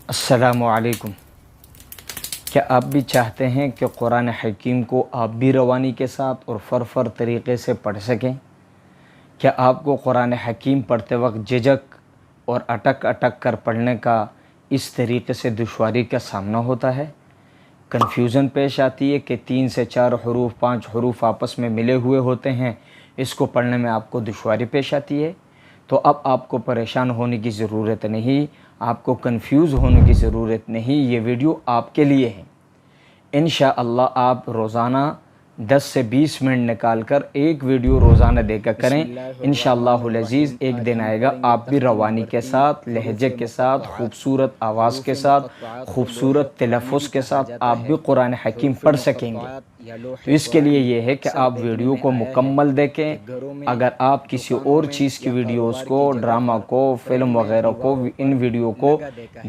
السلام علیکم۔ کیا آپ بھی چاہتے ہیں کہ قرآن حکیم کو آپ بھی روانی کے ساتھ اور فر طریقے سے پڑھ سکیں؟ کیا آپ کو قرآن حکیم پڑھتے وقت جھجک اور اٹک کر پڑھنے کا اس طریقے سے دشواری کا سامنا ہوتا ہے؟ کنفیوژن پیش آتی ہے کہ 3 سے 4 حروف 5 حروف آپس میں ملے ہوئے ہوتے ہیں، اس کو پڑھنے میں آپ کو دشواری پیش آتی ہے؟ تو اب آپ کو پریشان ہونے کی ضرورت نہیں، آپ کو کنفیوز ہونے کی ضرورت نہیں، یہ ویڈیو آپ کے لیے ہے۔ انشاءاللہ آپ روزانہ 10 سے 20 منٹ نکال کر ایک ویڈیو روزانہ دیکھا کریں، انشاءاللہ العزیز ایک دن آئے گا آپ بھی روانی کے ساتھ، لہجے کے ساتھ، خوبصورت آواز کے ساتھ، خوبصورت تلفظ کے ساتھ آپ بھی قرآن حکیم پڑھ سکیں گے۔ تو اس کے لیے یہ ہے کہ آپ ویڈیو کو مکمل دیکھیں۔ اگر آپ کسی اور چیز کی ویڈیوز کو، ڈرامہ کو، فلم وغیرہ کو، ان ویڈیو کو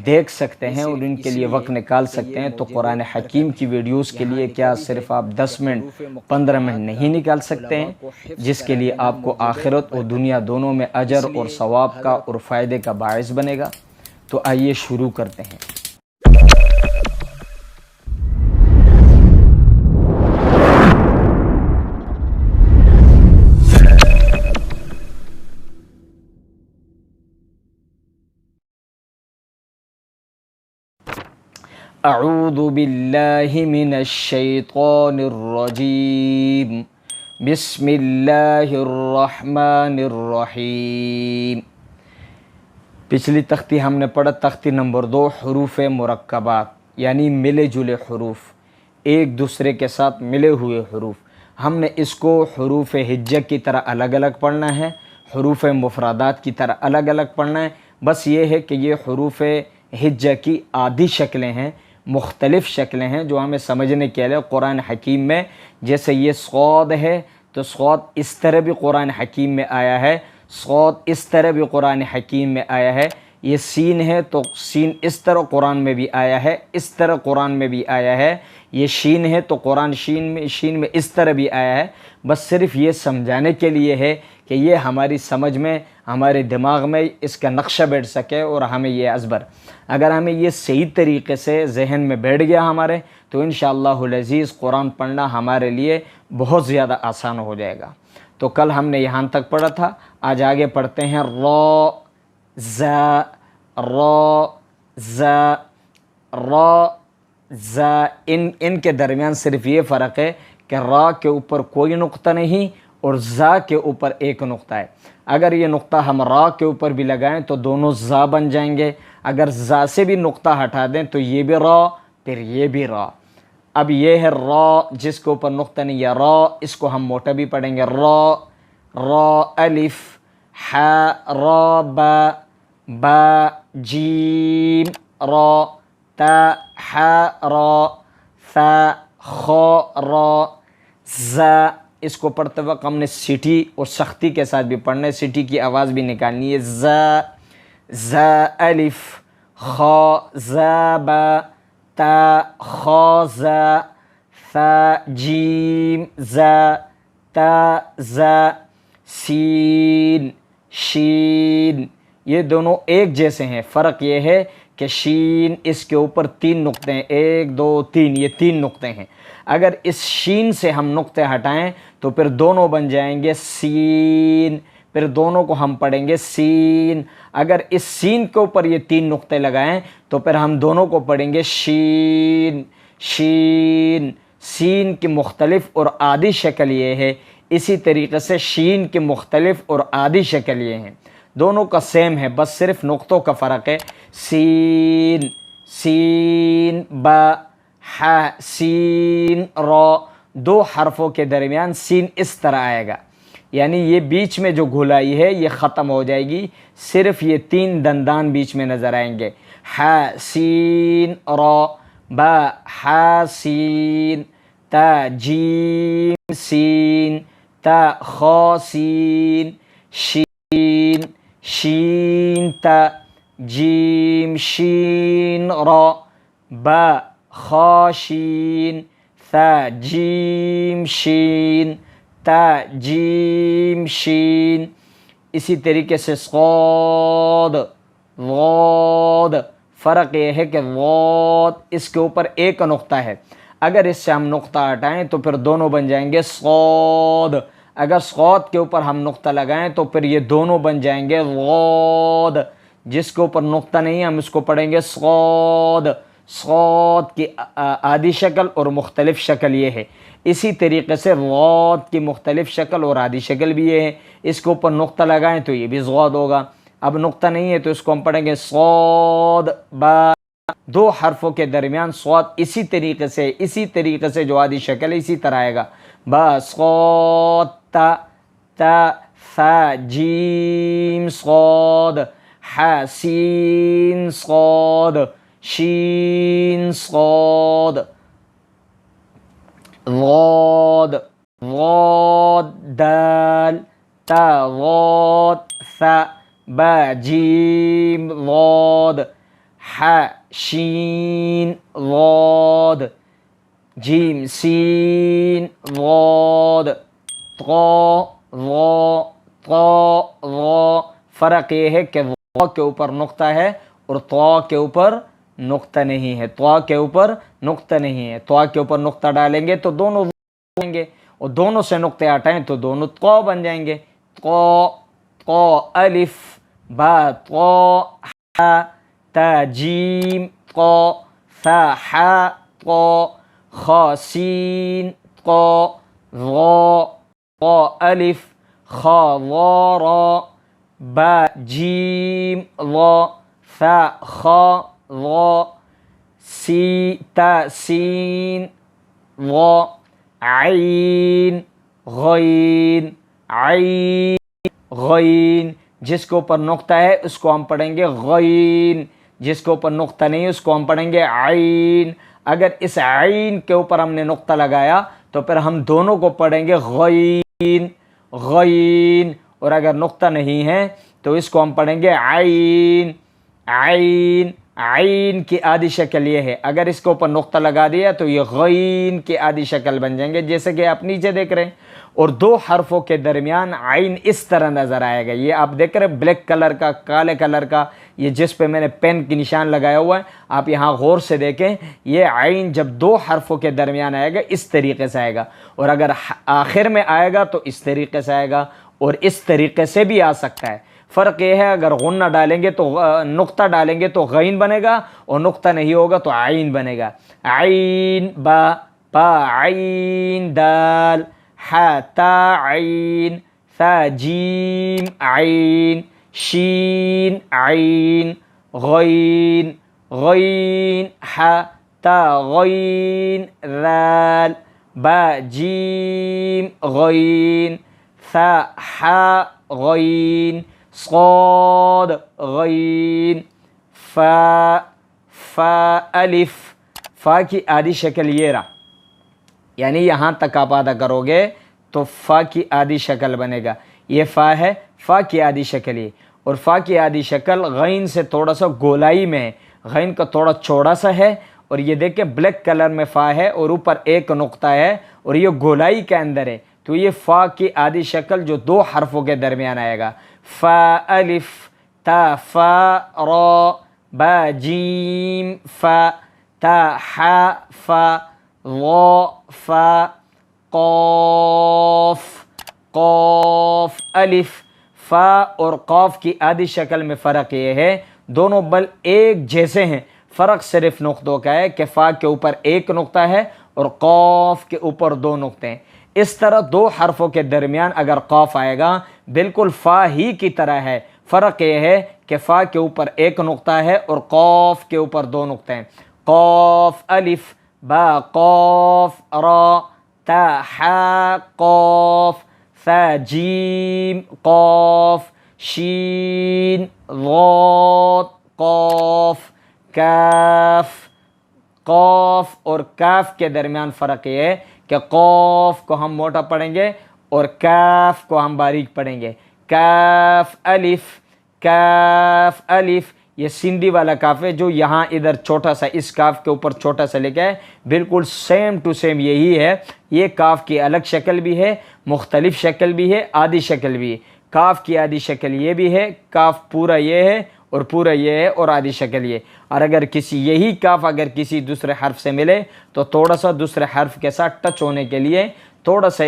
دیکھ سکتے ہیں اور ان کے لیے وقت نکال سکتے ہیں، تو قرآن حکیم کی ویڈیوز کے لیے کیا صرف آپ 10 منٹ 15 منٹ نہیں نکال سکتے ہیں، جس کے لیے آپ کو آخرت اور دنیا دونوں میں اجر اور ثواب کا اور فائدے کا باعث بنے گا؟ تو آئیے شروع کرتے ہیں۔ اعوذ باللہ من الشیطان الرجیم، بسم اللہ الرحمن الرحیم۔ پچھلی تختی ہم نے پڑھا تختی نمبر 2، حروف مرکبات یعنی ملے جلے حروف، ایک دوسرے کے ساتھ ملے ہوئے حروف۔ ہم نے اس کو حروف ہجہ کی طرح الگ الگ پڑھنا ہے، حروف مفردات کی طرح الگ الگ پڑھنا ہے۔ بس یہ ہے کہ یہ حروف ہجہ کی آدھی شکلیں ہیں، مختلف شکلیں ہیں جو ہمیں سمجھنے کے لیے قرآن حکیم میں، جیسے یہ صاد ہے تو صاد اس طرح بھی قرآن حکیم میں آیا ہے، صاد اس طرح بھی قرآن حکیم میں آیا ہے۔ یہ سین ہے تو سین اس طرح قرآن میں بھی آیا ہے، اس طرح قرآن میں بھی آیا ہے۔ یہ شین ہے تو قرآن شین میں اس طرح بھی آیا ہے۔ بس صرف یہ سمجھانے کے لیے ہے کہ یہ ہماری سمجھ میں، ہمارے دماغ میں اس کا نقشہ بیٹھ سکے اور ہمیں یہ ازبر، اگر ہمیں یہ صحیح طریقے سے ذہن میں بیٹھ گیا ہمارے، تو انشاءاللہ العزیز قرآن پڑھنا ہمارے لیے بہت زیادہ آسان ہو جائے گا۔ تو کل ہم نے یہاں تک پڑھا تھا، آج آگے پڑھتے ہیں را زا را زا را زا۔ ان کے درمیان صرف یہ فرق ہے کہ را کے اوپر کوئی نقطہ نہیں اور زا کے اوپر ایک نقطہ ہے۔ اگر یہ نقطہ ہم را کے اوپر بھی لگائیں تو دونوں زا بن جائیں گے، اگر زا سے بھی نقطہ ہٹا دیں تو یہ بھی را، پھر یہ بھی را۔ اب یہ ہے را جس کے اوپر نقطہ نہیں، یا را، اس کو ہم موٹا بھی پڑھیں گے، را را الف ح را با با جیم را تا ح را ثا خ را زا۔ اس کو پڑھتے وقت ہم نے سیٹھی اور سختی کے ساتھ بھی پڑھنا ہے، سیٹھی کی آواز بھی نکالنی ہے۔ زا زا الف خ زا با تا خ زا ثا جیم زا تا زا سین شین۔ یہ دونوں ایک جیسے ہیں، فرق یہ ہے کہ شین اس کے اوپر 3 نقطے ہیں، 1 2 3، یہ 3 نقطے ہیں۔ اگر اس شین سے ہم نقطے ہٹائیں تو پھر دونوں بن جائیں گے سین، پھر دونوں کو ہم پڑھیں گے سین۔ اگر اس سین کے اوپر یہ 3 نقطے لگائیں تو پھر ہم دونوں کو پڑھیں گے شین شین۔ سین کی مختلف اور آدھی شکل یہ ہے، اسی طریقے سے شین کی مختلف اور آدھی شکل یہ ہیں، دونوں کا سیم ہے، بس صرف نقطوں کا فرق ہے۔ سین سین با ح سین را، 2 حرفوں کے درمیان سین اس طرح آئے گا، یعنی یہ بیچ میں جو گھلائی ہے یہ ختم ہو جائے گی، صرف یہ 3 دندان بیچ میں نظر آئیں گے، ح سین را با ح سین تا جیم سین تا خ سین شین شین تا جیم شین را با خ شین ثا جیم شین تا جیم شین۔ اسی طریقے سے صاد غاد فرق یہ ہے کہ ضاد اس کے اوپر ایک نقطہ ہے، اگر اس سے ہم نقطہ ہٹائیں تو پھر دونوں بن جائیں گے صاد، اگر صاد کے اوپر ہم نقطہ لگائیں تو پھر یہ دونوں بن جائیں گے ضاد، جس کے اوپر نقطہ نہیں ہے ہم اس کو پڑھیں گے صاد۔ صاد کی عادی شکل اور مختلف شکل یہ ہے، اسی طریقے سے ضاد کی مختلف شکل اور عادی شکل بھی یہ ہے، اس کے اوپر نقطہ لگائیں تو یہ بھی ضاد ہوگا، اب نقطہ نہیں ہے تو اس کو ہم پڑھیں گے صاد با، دو حرفوں کے درمیان صاد اسی طریقے سے جو عادی شکل ہے اسی طرح آئے گا، با صاد تا تا ثا جیم صاد ح سین صاد شین صاد ضاد ضاد دال تا ضاد ثا با جیم ضاد ح شین ضاد جیم سین ضاد طا ضا طا ضا، فرق یہ ہے کہ ضا کے اوپر نقطہ ہے اور طا کے اوپر نقطہ نہیں ہے، طا کے اوپر نقطہ نہیں ہے، طا کے اوپر نقطہ ڈالیں گے تو دونوں بن گے اور دونوں سے نقطے ہٹائیں تو دونوں طا بن جائیں گے، طا طا الف با طا ح تا جیم طا ثا ح طا خا سین طا ضا طا الف خا ضا را با جیم ضا ثا خا ضا سی تا سین ضا عین غین عین غین، جس کے اوپر نقطہ ہے اس کو ہم پڑھیں گے غین، جس کے اوپر نقطہ نہیں اس کو ہم پڑھیں گے عین، اگر اس عین کے اوپر ہم نے نقطہ لگایا تو پھر ہم دونوں کو پڑھیں گے غین غین، اور اگر نقطہ نہیں ہے تو اس کو ہم پڑھیں گے عین عین۔ عین کی عادی شکل یہ ہے، اگر اس کے اوپر نقطہ لگا دیا تو یہ غین کی عادی شکل بن جائیں گے، جیسے کہ آپ نیچے دیکھ رہے ہیں، اور دو حرفوں کے درمیان عین اس طرح نظر آئے گا، یہ آپ دیکھ رہے ہیں بلیک کلر کا، کالے کلر کا، یہ جس پہ میں نے پین کی نشان لگایا ہوا ہے، آپ یہاں غور سے دیکھیں، یہ عین جب دو حرفوں کے درمیان آئے گا اس طریقے سے آئے گا، اور اگر آخر میں آئے گا تو اس طریقے سے آئے گا، اور اس طریقے سے بھی آ سکتا ہے۔ فرق یہ ہے اگر غنہ ڈالیں گے تو نقطہ ڈالیں گے تو غین بنے گا، اور نقطہ نہیں ہوگا تو عین بنے گا، عین با با عین دال ح تا عین ثا جیم عین شین عین غین غین ح تا غین ذال با جیم غین ثا ح غین صاد غین فا فا الف، فا کی عادی شکل یہ رہا، یعنی یہاں تک آپ ادا کرو گے تو فا کی عادی شکل بنے گا، یہ فا ہے، فا کی عادی شکل یہ، اور فا کی عادی شکل غین سے تھوڑا سا گولائی میں ہے، غین کا تھوڑا چوڑا سا ہے، اور یہ دیکھیں بلیک کلر میں فا ہے اور اوپر ایک نقطہ ہے اور یہ گولائی کے اندر ہے، تو یہ فا کی عادی شکل جو دو حرفوں کے درمیان آئے گا، فا الف تا فا را با جیم فا تا ح فا ضا فا قاف قاف الف، فا اور قاف کی عادی شکل میں فرق یہ ہے دونوں بل ایک جیسے ہیں، فرق صرف نقطوں کا ہے کہ فا کے اوپر ایک نقطہ ہے اور قاف کے اوپر دو نقطے ہیں، اس طرح دو حرفوں کے درمیان اگر قاف آئے گا بالکل فا ہی کی طرح ہے، فرق یہ ہے کہ فا کے اوپر ایک نقطہ ہے اور قاف کے اوپر دو نقطے ہیں، قاف الف با قاف را تا ح قاف ثا جیم قاف شین ضاد قاف کاف، قاف اور کاف کے درمیان فرق یہ ہے کہ قاف کو ہم موٹا پڑھیں گے اور کاف کو ہم باریک پڑھیں گے، کاف الف، یہ سندھی والا کاف ہے جو یہاں ادھر چھوٹا سا اس کاف کے اوپر چھوٹا سا لکھا ہے، بالکل سیم ٹو سیم یہی ہے، یہ کاف کی الگ شکل بھی ہے، مختلف شکل بھی ہے، عادی شکل بھی ہے، کاف کی عادی شکل یہ بھی ہے، کاف پورا یہ ہے اور پورا یہ ہے اور آدھی شکل یہ. اور اگر کسی یہی کاف اگر کسی دوسرے حرف سے ملے تو تھوڑا سا دوسرے حرف کے ساتھ ٹچ ہونے کے لیے تھوڑا سا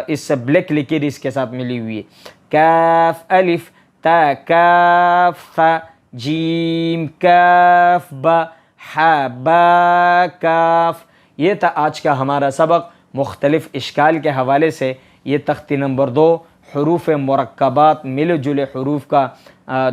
اس سے بلیک لکیر اس کے ساتھ ملی ہوئی ہے. کاف الف تا کاف ثا جیم کاف با حا با کاف. یہ تھا آج کا ہمارا سبق مختلف اشکال کے حوالے سے. یہ تختی نمبر 2 حروف مرکبات مل جل حروف کا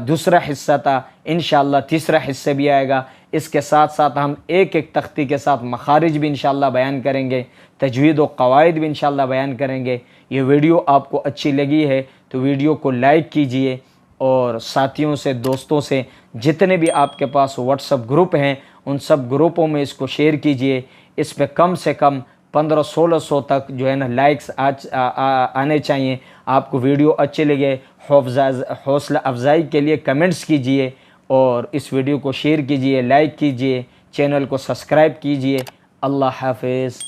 دوسرا حصہ تھا. انشاءاللہ تیسرا حصہ بھی آئے گا. اس کے ساتھ ساتھ ہم ایک ایک تختی کے ساتھ مخارج بھی انشاءاللہ بیان کریں گے, تجوید و قواعد بھی انشاءاللہ بیان کریں گے. یہ ویڈیو آپ کو اچھی لگی ہے تو ویڈیو کو لائک کیجئے اور ساتھیوں سے دوستوں سے جتنے بھی آپ کے پاس واٹس ایپ گروپ ہیں ان سب گروپوں میں اس کو شیئر کیجئے. اس پہ کم سے کم 1500-1600 تک جو ہے نا لائکس آنے چاہیے. آپ کو ویڈیو اچھے لگے حوصلہ افزائی کے لیے کمنٹس کیجئے اور اس ویڈیو کو شیئر کیجئے, لائک کیجئے, چینل کو سبسکرائب کیجئے. اللہ حافظ.